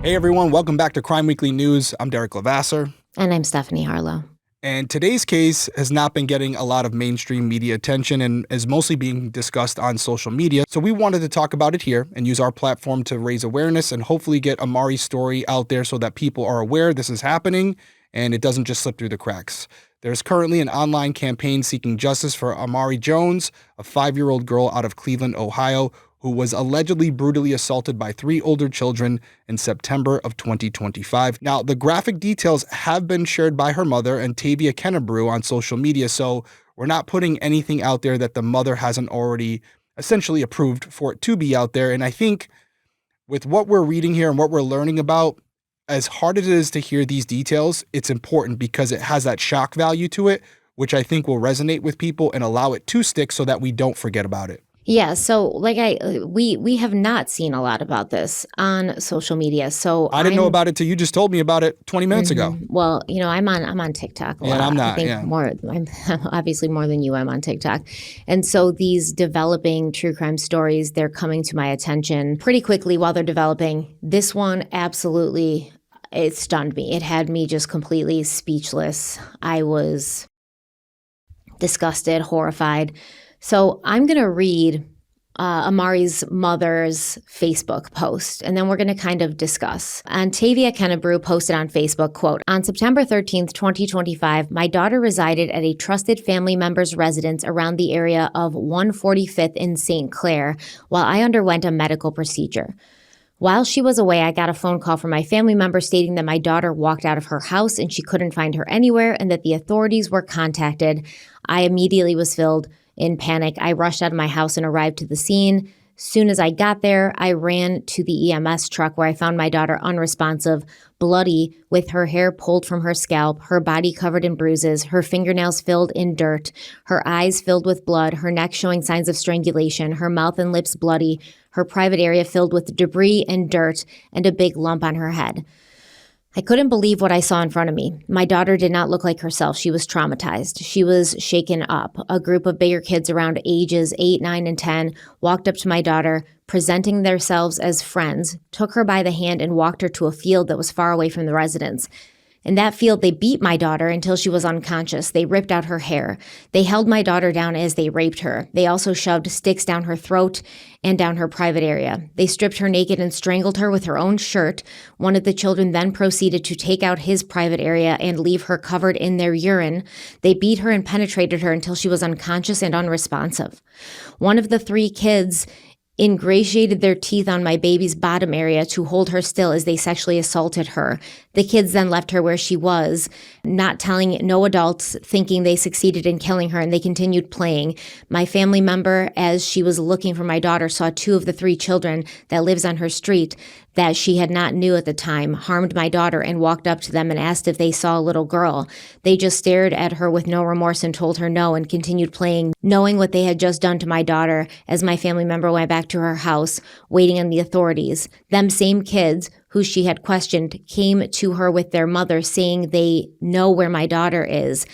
Hey everyone, welcome back to Crime Weekly News. I'm Derek Lavasser. And I'm Stephanie Harlow. And today's case has not been getting a lot of mainstream media attention and is mostly being discussed on social media. So we wanted to talk about it here and use our platform to raise awareness and hopefully get Amari's story out there so that people are aware this is happening and it doesn't just slip through the cracks. There's currently an online campaign seeking justice for Amari Jones, a 5-year-old girl out of Cleveland, Ohio, who was allegedly brutally assaulted by 3 older children in September of 2025. Now, the graphic details have been shared by her mother and Tavia Kennebrew on social media, so we're not putting anything out there that the mother hasn't already essentially approved for it to be out there. And I think with what we're reading here and what we're learning about, as hard as it is to hear these details, it's important because it has that shock value to it, which I think will resonate with people and allow it to stick so that we don't forget about it. Yeah, so we have not seen a lot about this on social media. So I didn't know about it till you just told me about it 20 minutes ago. Well, I'm on TikTok a lot. And I'm not. I think I'm obviously more than you. I'm on TikTok, and so these developing true crime stories, they're coming to my attention pretty quickly while they're developing. This one absolutely, it stunned me. It had me just completely speechless. I was disgusted, horrified. So I'm going to read Amari's mother's Facebook post, and then we're going to kind of discuss. And Tavia Kennebrew posted on Facebook, quote, "On September 13th, 2025, my daughter resided at a trusted family member's residence around the area of 145th in St. Clair while I underwent a medical procedure. While she was away, I got a phone call from my family member stating that my daughter walked out of her house and she couldn't find her anywhere and that the authorities were contacted. I immediately was filled in panic. I rushed out of my house and arrived to the scene. Soon as I got there, I ran to the EMS truck where I found my daughter unresponsive, bloody, with her hair pulled from her scalp, her body covered in bruises, her fingernails filled in dirt, her eyes filled with blood, her neck showing signs of strangulation, her mouth and lips bloody, her private area filled with debris and dirt, and a big lump on her head. I couldn't believe what I saw in front of me. My daughter did not look like herself. She was traumatized. She was shaken up. A group of bigger kids around ages 8, 9, and 10 walked up to my daughter, presenting themselves as friends, took her by the hand and walked her to a field that was far away from the residence. In that field, they beat my daughter until she was unconscious. They ripped out her hair. They held my daughter down as they raped her. They also shoved sticks down her throat and down her private area. They stripped her naked and strangled her with her own shirt. One of the children then proceeded to take out his private area and leave her covered in their urine. They beat her and penetrated her until she was unconscious and unresponsive. One of the 3 kids ingratiated their teeth on my baby's bottom area to hold her still as they sexually assaulted her. The kids then left her where she was, not telling no adults, thinking they succeeded in killing her, and they continued playing. My family member, as she was looking for my daughter, saw 2 of the 3 children that lives on her street that she had not knew at the time, harmed my daughter and walked up to them and asked if they saw a little girl. They just stared at her with no remorse and told her no and continued playing, knowing what they had just done to my daughter as my family member went back to her house, waiting on the authorities. Them same kids who she had questioned came to her with their mother saying they know where my daughter is.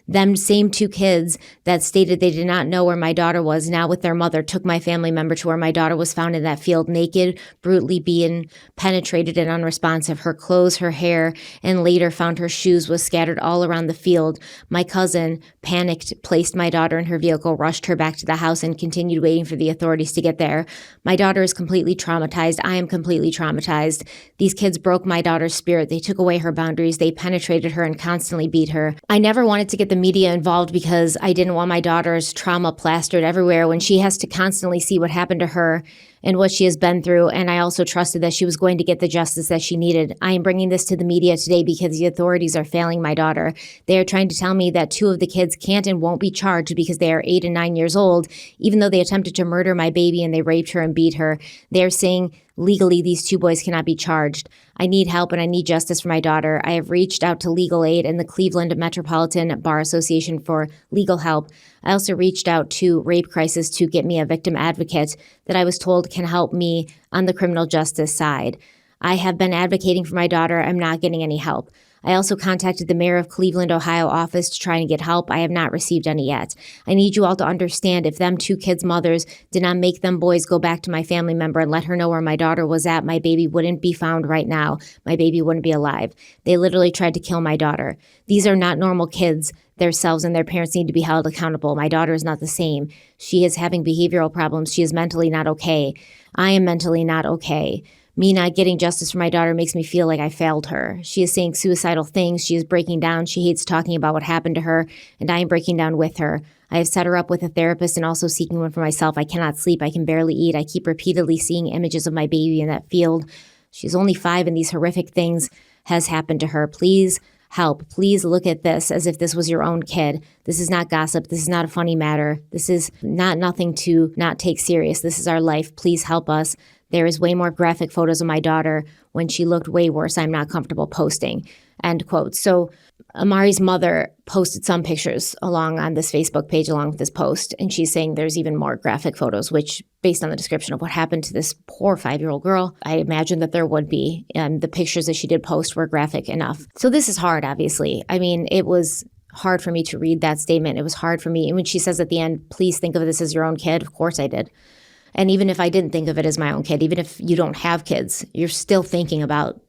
Them same 2 kids that stated they did not know where my daughter was, now with their mother, took my family member to where my daughter was found in that field, naked, brutally beaten, penetrated and unresponsive. Her clothes, her hair, and later found her shoes was scattered all around the field. My cousin, panicked, placed my daughter in her vehicle, rushed her back to the house, and continued waiting for the authorities to get there. My daughter is completely traumatized. I am completely traumatized. These kids broke my daughter's spirit. They took away her boundaries. They penetrated her and constantly beat her. I never wanted to get the media involved because I didn't want my daughter's trauma plastered everywhere when she has to constantly see what happened to her and what she has been through, and I also trusted that she was going to get the justice that she needed. I am bringing this to the media today because the authorities are failing my daughter. They are trying to tell me that 2 of the kids can't and won't be charged because they are 8 and 9 years old, even though they attempted to murder my baby and they raped her and beat her. They are saying legally these 2 boys cannot be charged. I need help and I need justice for my daughter. I have reached out to Legal Aid and the Cleveland Metropolitan Bar Association for legal help. I also reached out to Rape Crisis to get me a victim advocate that I was told can help me on the criminal justice side. I have been advocating for my daughter. I'm not getting any help. I also contacted the mayor of Cleveland, Ohio office to try and get help. I have not received any yet. I need you all to understand if them two kids' mothers did not make them boys go back to my family member and let her know where my daughter was at, my baby wouldn't be found right now. My baby wouldn't be alive. They literally tried to kill my daughter. These are not normal kids. Themselves and their parents need to be held accountable. My daughter is not the same. She is having behavioral problems. She is mentally not okay. I am mentally not okay. Me not getting justice for my daughter makes me feel like I failed her. She is saying suicidal things. She is breaking down. She hates talking about what happened to her, and I am breaking down with her. I have set her up with a therapist and also seeking one for myself. I cannot sleep. I can barely eat. I keep repeatedly seeing images of my baby in that field. She's only 5 and these horrific things has happened to her. Please help. Please look at this as if this was your own kid. This is not gossip. This is not a funny matter. This is not nothing to not take serious. This is our life. Please help us. There is way more graphic photos of my daughter when she looked way worse. I'm not comfortable posting. End quote. So Amari's mother posted some pictures along on this Facebook page along with this post, and she's saying there's even more graphic photos, which based on the description of what happened to this poor 5-year-old girl, I imagine that there would be. And the pictures that she did post were graphic enough. So this is hard, obviously. I mean, it was hard for me to read that statement. It was hard for me. And when she says at the end, please think of this as your own kid, of course I did. And even if I didn't think of it as my own kid, even if you don't have kids, you're still thinking about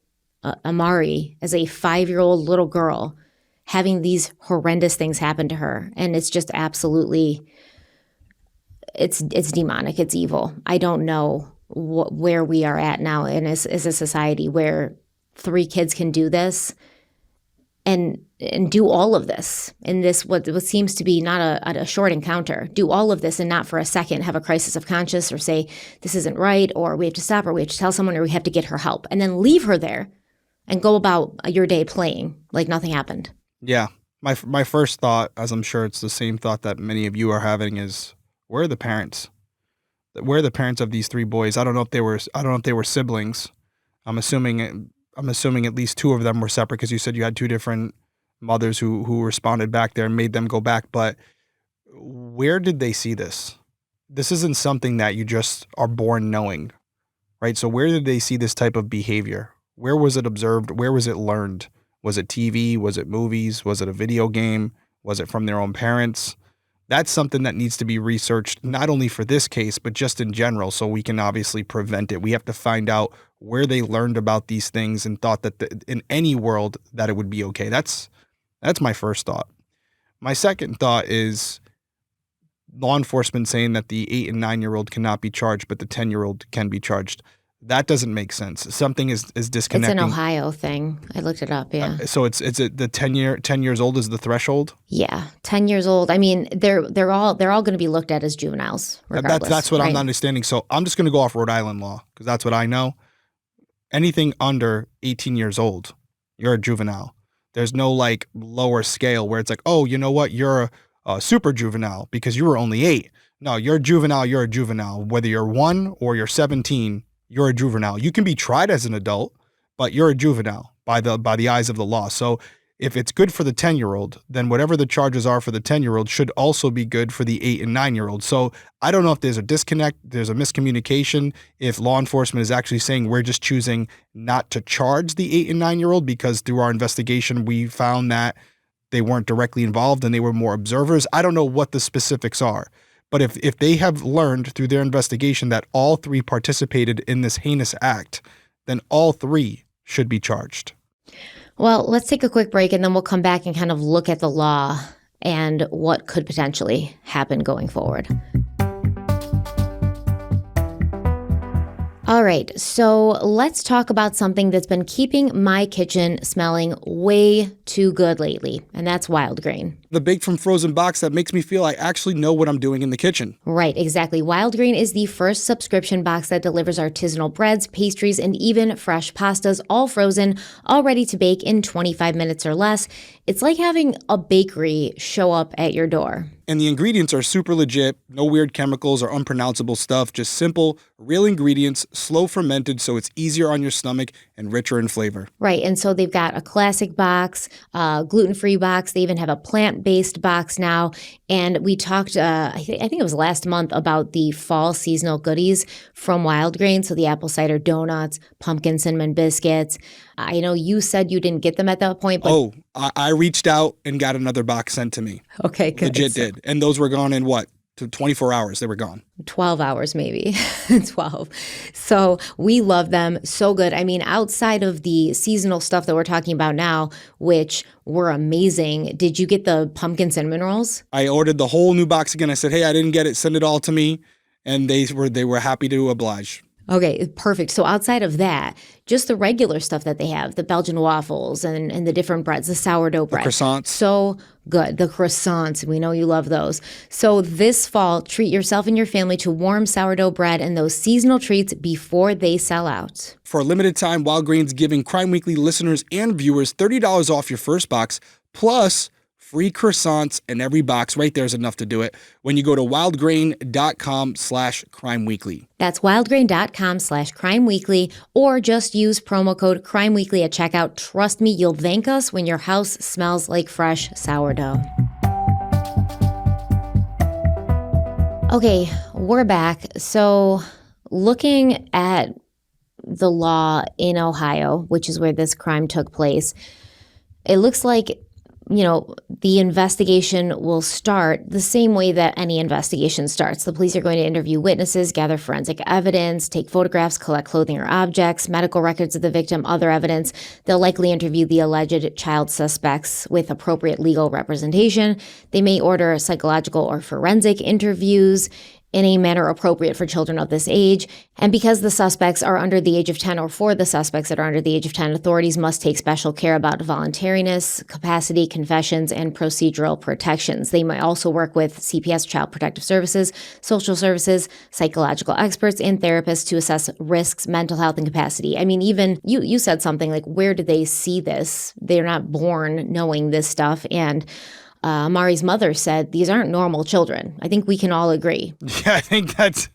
Amari as a 5-year-old little girl having these horrendous things happen to her. And it's just absolutely, it's demonic. It's evil. I don't know where we are at now in as a society where 3 kids can do this and do all of this in this what seems to be not a short encounter, do all of this and not for a second have a crisis of conscience or say this isn't right or we have to stop or we have to tell someone or we have to get her help and then leave her there and go about your day playing like nothing happened. Yeah. My first thought, as I'm sure it's the same thought that many of you are having, is where are the parents? Where are the parents of these 3 boys? I don't know if they were siblings. I'm assuming at least 2 of them were separate because you said you had 2 different mothers who responded back there and made them go back. But where did they see this? This isn't something that you just are born knowing, right? So where did they see this type of behavior? Where was it observed? Where was it learned? Was it TV? Was it movies? Was it a video game? Was it from their own parents? That's something that needs to be researched, not only for this case, but just in general, so we can obviously prevent it. We have to find out where they learned about these things and thought that in any world that it would be okay. That's my first thought. My second thought is law enforcement saying that the 8 and 9-year-old cannot be charged, but the 10-year-old can be charged. That doesn't make sense. Something is disconnecting. It's an Ohio thing. I looked it up, yeah. So it's the 10 years old is the threshold? Yeah, 10 years old. I mean, they're all going to be looked at as juveniles regardless. That's what right? I'm not understanding. So I'm just going to go off Rhode Island law because that's what I know. Anything under 18 years old, you're a juvenile. There's no like lower scale where it's like, oh, you know what? You're a super juvenile because you were only 8. No, you're a juvenile. You're a juvenile. Whether you're 1 or you're 17, you're a juvenile. You can be tried as an adult, but you're a juvenile by the eyes of the law. So if it's good for the 10-year-old, then whatever the charges are for the 10-year-old should also be good for the 8 and 9-year-old. So I don't know if there's a disconnect, there's a miscommunication, if law enforcement is actually saying we're just choosing not to charge the 8 and 9-year-old because through our investigation we found that they weren't directly involved and they were more observers. I don't know what the specifics are. But if they have learned through their investigation that all 3 participated in this heinous act, then all 3 should be charged. Well, let's take a quick break and then we'll come back and kind of look at the law and what could potentially happen going forward. All right, so let's talk about something that's been keeping my kitchen smelling way too good lately, and that's Wild Grain. The baked from frozen box that makes me feel I actually know what I'm doing in the kitchen. Right, exactly. Wild Grain is the first subscription box that delivers artisanal breads, pastries, and even fresh pastas, all frozen, all ready to bake in 25 minutes or less. It's like having a bakery show up at your door. And the ingredients are super legit, no weird chemicals or unpronounceable stuff, just simple, real ingredients, slow fermented so it's easier on your stomach and richer in flavor. Right. And so they've got a classic box, gluten-free box. They even have a plant-based box now. And we talked, I think it was last month, about the fall seasonal goodies from Wild Grain. So the apple cider donuts, pumpkin cinnamon biscuits. I know you said you didn't get them at that point. But I reached out and got another box sent to me. Okay, good. Legit did. And those were gone in what? 24 hours, they were gone. 12 hours maybe. 12. So we love them. So good. I mean, outside of the seasonal stuff that we're talking about now, which were amazing, did you get the pumpkin cinnamon rolls? I ordered the whole new box again. I said, hey, I didn't get it. Send it all to me. And they were happy to oblige. Okay, perfect. So outside of that, just the regular stuff that they have, the Belgian waffles and the different breads, the sourdough bread. The croissants. So good. The croissants. We know you love those. So this fall, treat yourself and your family to warm sourdough bread and those seasonal treats before they sell out. For a limited time, Wild Grain's giving Crime Weekly listeners and viewers $30 off your first box, plus free croissants, and every box right there is enough to do it when you go to wildgrain.com/crimeweekly. That's wildgrain.com/crimeweekly, or just use promo code crimeweekly at checkout. Trust me, you'll thank us when your house smells like fresh sourdough. Okay, we're back. So looking at the law in Ohio, which is where this crime took place, it looks like the investigation will start the same way that any investigation starts. The police are going to interview witnesses, gather forensic evidence, take photographs, collect clothing or objects, medical records of the victim, other evidence. They'll likely interview the alleged child suspects with appropriate legal representation. They may order psychological or forensic interviews in a manner appropriate for children of this age. And because the suspects are under the age of 10, or for the suspects that are under the age of 10, authorities must take special care about voluntariness, capacity, confessions, and procedural protections. They might also work with CPS, Child Protective Services, social services, psychological experts, and therapists to assess risks, mental health, and capacity. I mean, even you said something like, where do they see this? They're not born knowing this stuff. And Amari's mother said, these aren't normal children. I think we can all agree. Yeah, I think that's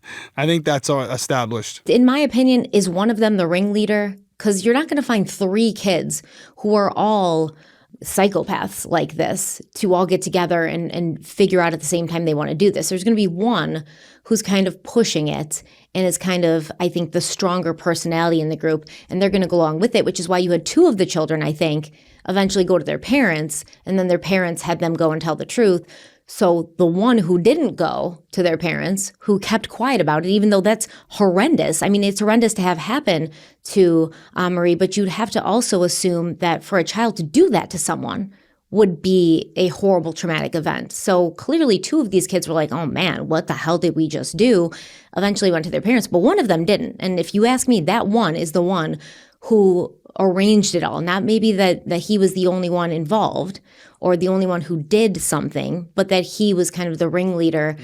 established. In my opinion, is one of them the ringleader? Because you're not going to find 3 kids who are all psychopaths like this to all get together and figure out at the same time they want to do this. There's going to be one who's kind of pushing it and is kind of, I think, the stronger personality in the group, and they're going to go along with it, which is why you had 2 of the children, I think, eventually go to their parents, and then their parents had them go and tell the truth. So the one who didn't go to their parents, who kept quiet about it, even though that's horrendous. I mean, it's horrendous to have happen to Marie, but you'd have to also assume that for a child to do that to someone would be a horrible traumatic event. So clearly 2 of these kids were like, oh man, what the hell did we just do? Eventually went to their parents, but one of them didn't. And if you ask me, that one is the one who arranged it all. Not maybe that he was the only one involved or the only one who did something, but that he was kind of the ringleader,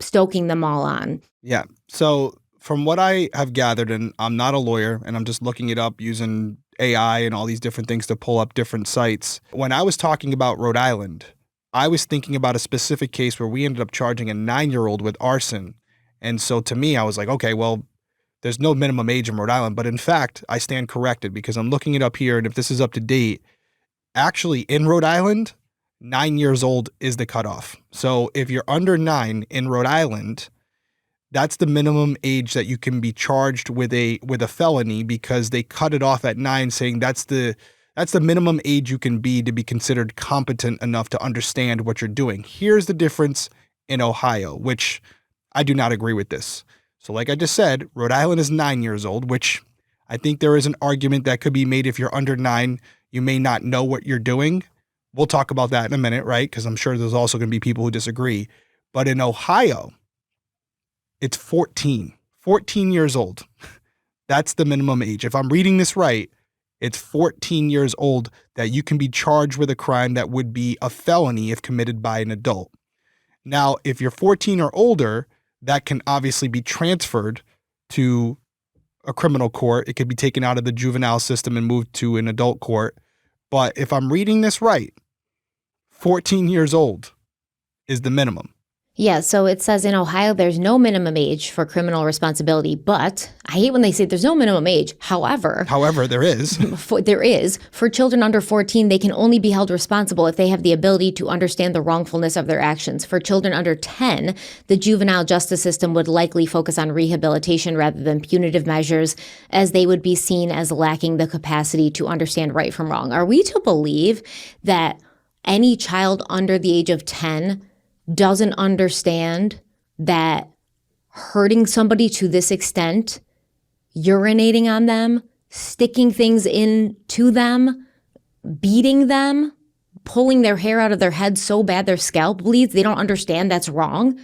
stoking them all on. Yeah. So from what I have gathered, and I'm not a lawyer, and I'm just looking it up using AI and all these different things to pull up different sites. When I was talking about Rhode Island, I was thinking about a specific case where we ended up charging a 9-year-old with arson. And so to me, I was like, okay, well, there's no minimum age in Rhode Island. But in fact, I stand corrected because I'm looking it up here. And if this is up to date, actually in Rhode Island, 9 years old is the cutoff. So if you're under 9 in Rhode Island, that's the minimum age that you can be charged with a felony, because they cut it off at 9, saying that's the minimum age you can be to be considered competent enough to understand what you're doing. Here's the difference in Ohio, which I do not agree with this. So like I just said, Rhode Island is 9 years old, which I think there is an argument that could be made. If you're under 9, you may not know what you're doing. We'll talk about that in a minute, right? Because I'm sure there's also going to be people who disagree. But in Ohio, it's 14 years old. That's the minimum age. If I'm reading this right, it's 14 years old that you can be charged with a crime that would be a felony if committed by an adult. Now, if you're 14 or older, that can obviously be transferred to a criminal court. It could be taken out of the juvenile system and moved to an adult court. But if I'm reading this right, 14 years old is the minimum. Yeah, so it says in Ohio, there's no minimum age for criminal responsibility, but I hate when they say there's no minimum age. However, there is. For children under 14, they can only be held responsible if they have the ability to understand the wrongfulness of their actions. For children under 10, the juvenile justice system would likely focus on rehabilitation rather than punitive measures, as they would be seen as lacking the capacity to understand right from wrong. Are we to believe that any child under the age of 10 doesn't understand that hurting somebody to this extent, urinating on them, sticking things into them, beating them, pulling their hair out of their head so bad their scalp bleeds, they don't understand that's wrong?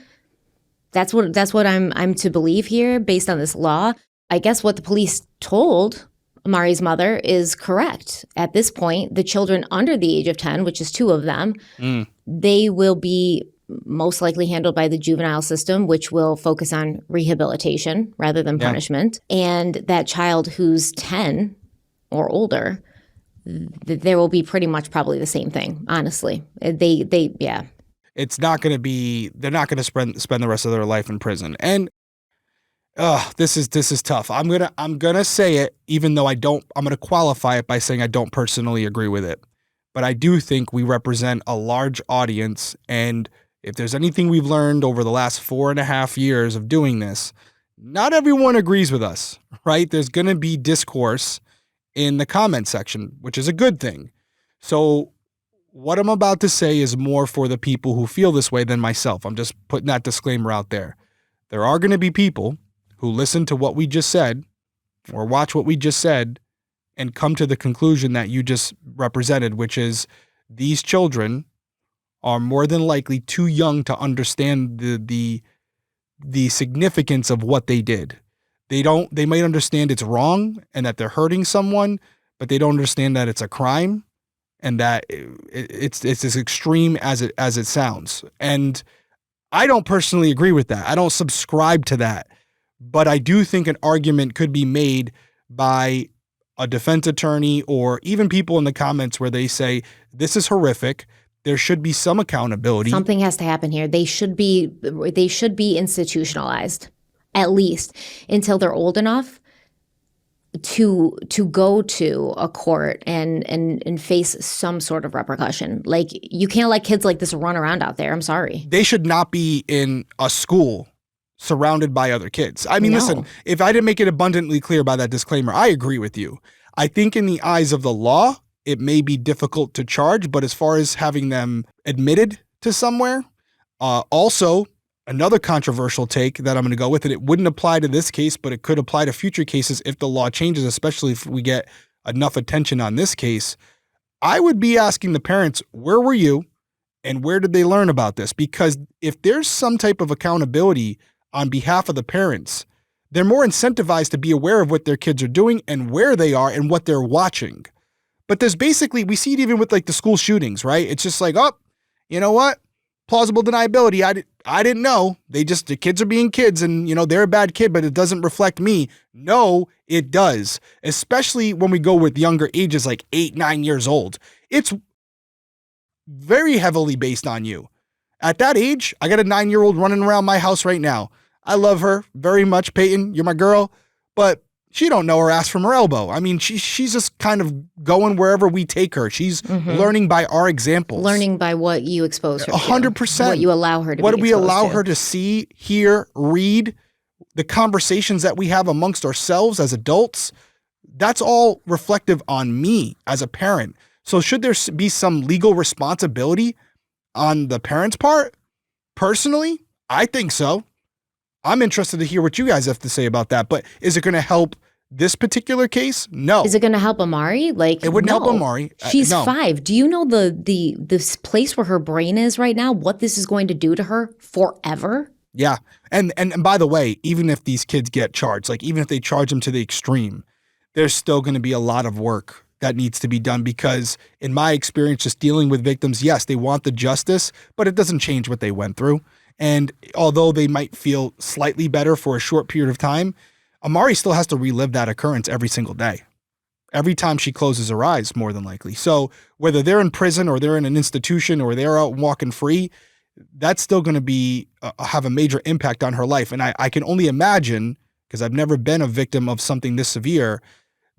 That's what I'm to believe here based on this law. I guess what the police told Amari's mother is correct. At this point, the children under the age of 10, which is 2 of them, they will be most likely handled by the juvenile system, which will focus on rehabilitation rather than punishment. And that child who's 10 or older, there will be pretty much probably the same thing, honestly. It's not going to be, they're not going to spend the rest of their life in prison. And this is tough. I'm going to say it, even though I'm going to qualify it by saying I don't personally agree with it. But I do think we represent a large audience, and if there's anything we've learned over the last 4.5 years of doing this, not everyone agrees with us, right? There's going to be discourse in the comment section, which is a good thing. So what I'm about to say is more for the people who feel this way than myself. I'm just putting that disclaimer out there. There are going to be people who listen to what we just said or watch what we just said and come to the conclusion that you just represented, which is these children are more than likely too young to understand the significance of what they did. They might understand it's wrong and that they're hurting someone, but they don't understand that it's a crime and that it's as extreme as it sounds. And I don't personally agree with that. I don't subscribe to that. But I do think an argument could be made by a defense attorney or even people in the comments where they say, this is horrific. There should be some accountability. Something has to happen here. They should be institutionalized, at least until they're old enough to go to a court and face some sort of repercussion. Like, you can't let kids like this run around out there. I'm sorry. They should not be in a school surrounded by other kids. I mean, Listen, if I didn't make it abundantly clear by that disclaimer, I agree with you. I think in the eyes of the law, it may be difficult to charge, but as far as having them admitted to somewhere, also another controversial take that I'm going to go with, and it wouldn't apply to this case, but it could apply to future cases if the law changes, especially if we get enough attention on this case. I would be asking the parents, where were you and where did they learn about this? Because if there's some type of accountability on behalf of the parents, they're more incentivized to be aware of what their kids are doing and where they are and what they're watching. But there's basically, we see it even with like the school shootings, right? It's just like, oh, you know what? Plausible deniability. I didn't know. The kids are being kids and, they're a bad kid, but it doesn't reflect me. No, it does. Especially when we go with younger ages, like 8, 9 years old. It's very heavily based on you. At that age, I got a 9-year-old running around my house right now. I love her very much, Peyton. You're my girl. But she don't know her ass from her elbow. I mean, she's just kind of going wherever we take her. She's learning by our examples. Learning by what you expose her to. 100%. What you allow her to What we allow her to see, hear, read, the conversations that we have amongst ourselves as adults, that's all reflective on me as a parent. So should there be some legal responsibility on the parent's part? Personally, I think so. I'm interested to hear what you guys have to say about that. But is it going to help this particular case? No. Is it going to help Amari? It wouldn't help Amari. She's 5. Do you know this place where her brain is right now? What this is going to do to her forever? Yeah. And by the way, even if these kids get charged, like even if they charge them to the extreme, there's still going to be a lot of work that needs to be done because in my experience, just dealing with victims, yes, they want the justice, but it doesn't change what they went through. And although they might feel slightly better for a short period of time, Amari still has to relive that occurrence every single day. Every time she closes her eyes, more than likely. So whether they're in prison or they're in an institution or they're out walking free, that's still going to be have a major impact on her life. And I can only imagine, because I've never been a victim of something this severe,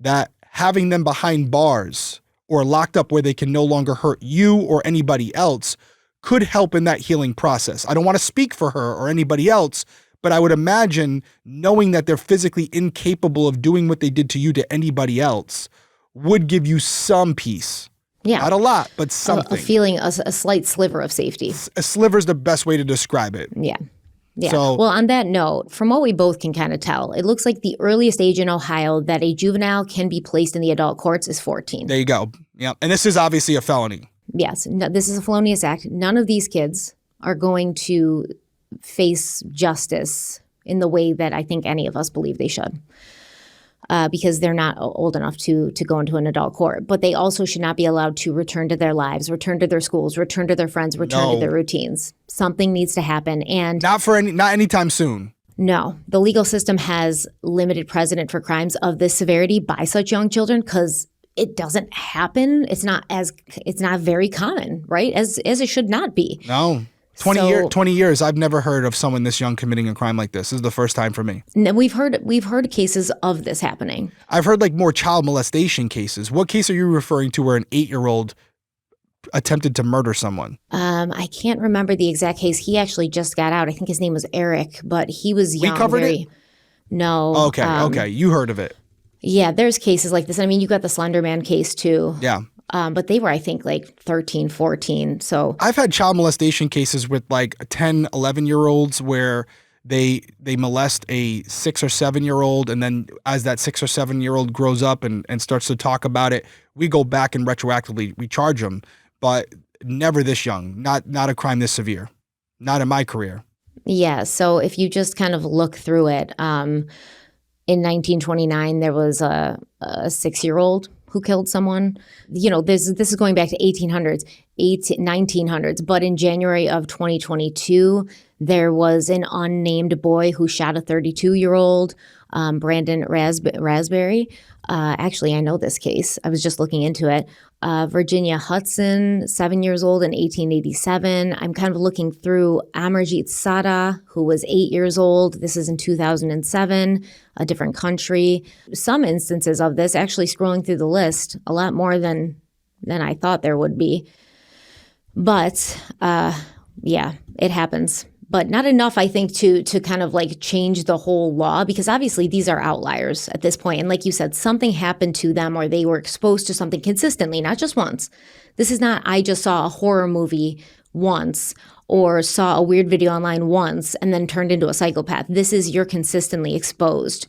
that having them behind bars or locked up where they can no longer hurt you or anybody else could help in that healing process. I don't want to speak for her or anybody else, but I would imagine knowing that they're physically incapable of doing what they did to you to anybody else would give you some peace. Yeah. Not a lot, but something. A feeling, a slight sliver of safety. A sliver is the best way to describe it. Yeah. Yeah. So, well, on that note, from what we both can kind of tell, it looks like the earliest age in Ohio that a juvenile can be placed in the adult courts is 14. There you go. Yeah. And this is obviously a felony. Yes. No, this is a felonious act. None of these kids are going to face justice in the way that I think any of us believe they should. Because they're not old enough to go into an adult court. But they also should not be allowed to return to their lives, return to their schools, return to their friends, return to their routines. Something needs to happen. And not anytime soon. No. The legal system has limited precedent for crimes of this severity by such young children because it doesn't happen. It's not very common, right? As it should not be. No. 20 years, I've never heard of someone this young committing a crime like this. This is the first time for me. We've heard cases of this happening. I've heard like more child molestation cases. What case are you referring to where an 8-year-old attempted to murder someone? I can't remember the exact case. He actually just got out. I think his name was Eric, but he was young. We covered it? No. Okay. You heard of it. Yeah, there's cases like this. I mean, you got the Slender Man case too. Yeah. But they were, I think, like 13, 14. So I've had child molestation cases with like 10, 11-year-olds where they molest a 6 or 7-year-old, and then as that 6 or 7-year-old grows up and starts to talk about it, we go back and retroactively we charge them. But never this young, not a crime this severe, not in my career. Yeah. So if you just kind of look through it, in 1929 there was a 6-year-old who killed someone. You know, this is going back to 1900s. But in January of 2022, there was an unnamed boy who shot a 32-year-old, Brandon Raspberry. Actually, I know this case. I was just looking into it. Virginia Hudson, 7 years old in 1887. I'm kind of looking through Amarjit Sada, who was 8 years old. This is in 2007, a different country. Some instances of this, actually scrolling through the list, a lot more than I thought there would be. But yeah, it happens. But not enough, I think, to kind of like change the whole law, because obviously these are outliers at this point. And like you said, something happened to them or they were exposed to something consistently, not just once. This is not, I just saw a horror movie once or saw a weird video online once and then turned into a psychopath. This is you're consistently exposed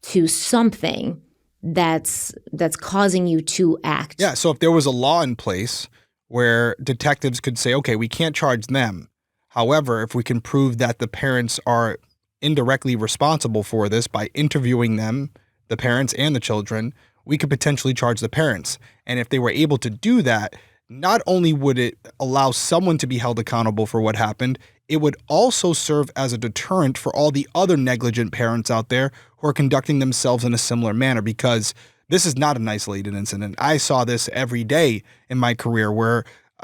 to something that's causing you to act. Yeah, so if there was a law in place where detectives could say, okay, we can't charge them. However, if we can prove that the parents are indirectly responsible for this by interviewing them, the parents and the children, we could potentially charge the parents. And if they were able to do that, not only would it allow someone to be held accountable for what happened, it would also serve as a deterrent for all the other negligent parents out there who are conducting themselves in a similar manner, because this is not an isolated incident. I saw this every day in my career where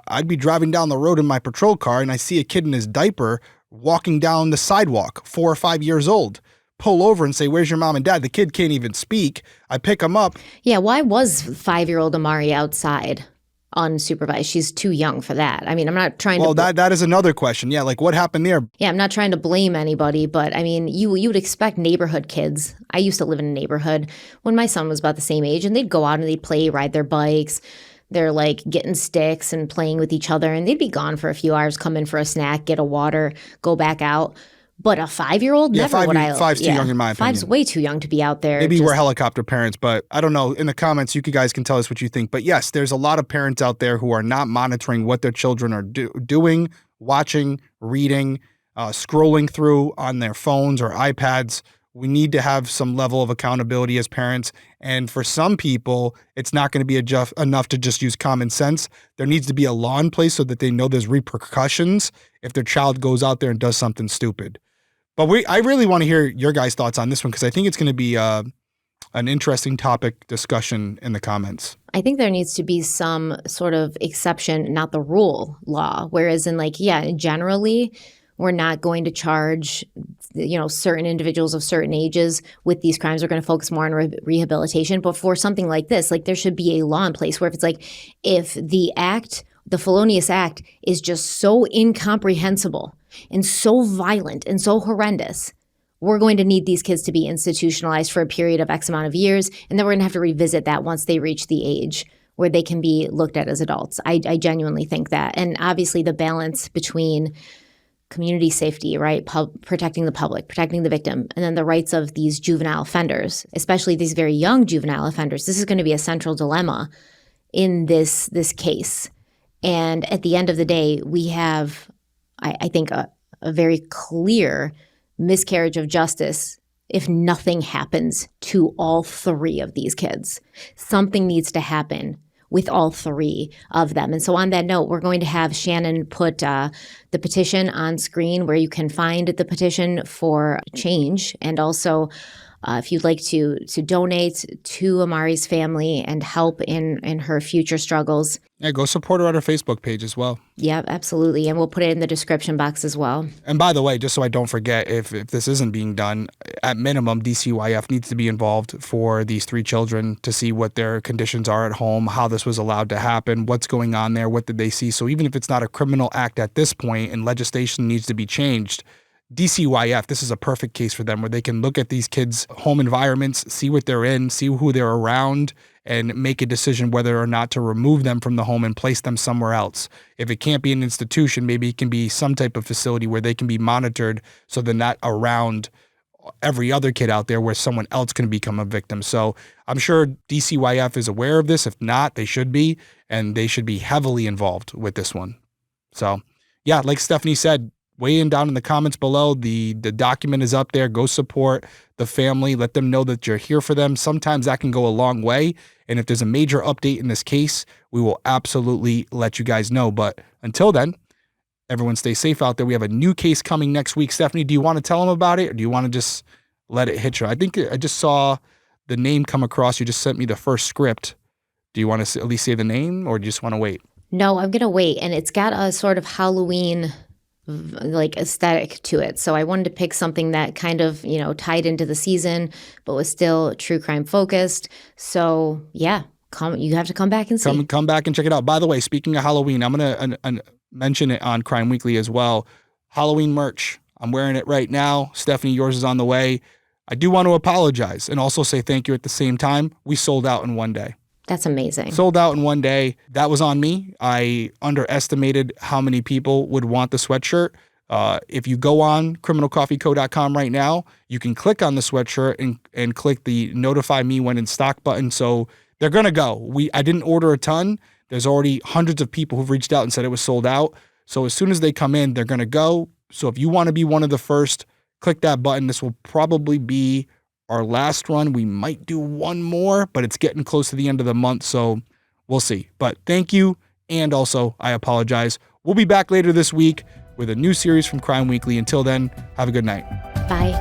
I'd be driving down the road in my patrol car and I see a kid in his diaper walking down the sidewalk, 4 or 5 years old. Pull over and say, where's your mom and dad? The kid can't even speak. I pick him up. Yeah, why was 5-year-old Amari outside unsupervised? She's too young for that. I mean, I'm not trying to... Well, that is another question. Yeah, like what happened there? Yeah, I'm not trying to blame anybody, but I mean, you would expect neighborhood kids. I used to live in a neighborhood when my son was about the same age, and they'd go out and they'd play, ride their bikes. They're like getting sticks and playing with each other, and they'd be gone for a few hours, come in for a snack, get a water, go back out. But a 5-year-old, yeah, never would I. Five's too young in my opinion. 5's way too young to be out there. Maybe we're helicopter parents, but I don't know. In the comments, you guys can tell us what you think. But yes, there's a lot of parents out there who are not monitoring what their children are doing, watching, reading, scrolling through on their phones or iPads. We need to have some level of accountability as parents. And for some people, it's not going to be enough to just use common sense. There needs to be a law in place so that they know there's repercussions if their child goes out there and does something stupid. But I really want to hear your guys' thoughts on this one, because I think it's going to be a an interesting topic discussion in the comments. I think there needs to be some sort of exception, not the rule law. Whereas in generally, we're not going to charge, certain individuals of certain ages with these crimes. We're going to focus more on rehabilitation. But for something like this, there should be a law in place where if the felonious act is just so incomprehensible and so violent and so horrendous, we're going to need these kids to be institutionalized for a period of X amount of years. And then we're going to have to revisit that once they reach the age where they can be looked at as adults. I genuinely think that. And obviously the balance between community safety, right? Protecting the public, protecting the victim, and then the rights of these juvenile offenders, especially these very young juvenile offenders. This is going to be a central dilemma in this case. And at the end of the day, we have, I think, a very clear miscarriage of justice if nothing happens to all three of these kids. Something needs to happen with all three of them. And so on that note, we're going to have Shannon put the petition on screen where you can find the petition for change. And also, if you'd like to donate to Amari's family and help in her future struggles. Yeah, go support her on her Facebook page as well. Yeah, absolutely. And we'll put it in the description box as well. And by the way, just so I don't forget, if this isn't being done, at minimum, DCYF needs to be involved for these three children to see what their conditions are at home, how this was allowed to happen, what's going on there, what did they see. So even if it's not a criminal act at this point and legislation needs to be changed, DCYF, this is a perfect case for them where they can look at these kids' home environments, see what they're in, see who they're around, and make a decision whether or not to remove them from the home and place them somewhere else. If it can't be an institution, maybe it can be some type of facility where they can be monitored so they're not around every other kid out there where someone else can become a victim. So I'm sure DCYF is aware of this. If not, they should be, and they should be heavily involved with this one. So yeah, like Stephanie said, weigh in down in the comments below. The document is up there. Go support the family. Let them know that you're here for them. Sometimes that can go a long way. And if there's a major update in this case, we will absolutely let you guys know. But until then, everyone stay safe out there. We have a new case coming next week. Stephanie, do you want to tell them about it, or do you want to just let it hit you? I think I just saw the name come across. You just sent me the first script. Do you want to at least say the name, or do you just want to wait? No, I'm going to wait. And it's got a sort of Halloween aesthetic to it. So I wanted to pick something that kind of, tied into the season, but was still true crime focused. So yeah, you have to come back and see. Come back and check it out. By the way, speaking of Halloween, I'm going to mention it on Crime Weekly as well. Halloween merch. I'm wearing it right now. Stephanie, yours is on the way. I do want to apologize and also say thank you at the same time. We sold out in one day. That's amazing. Sold out in one day. That was on me. I underestimated how many people would want the sweatshirt. If you go on criminalcoffeeco.com right now, you can click on the sweatshirt and click the notify me when in stock button. So they're going to go. I didn't order a ton. There's already hundreds of people who've reached out and said it was sold out. So as soon as they come in, they're going to go. So if you want to be one of the first, click that button. This will probably be our last run. We might do one more, but it's getting close to the end of the month, so we'll see. But thank you, and also I apologize. We'll be back later this week with a new series from Crime Weekly. Until then, have a good night. Bye.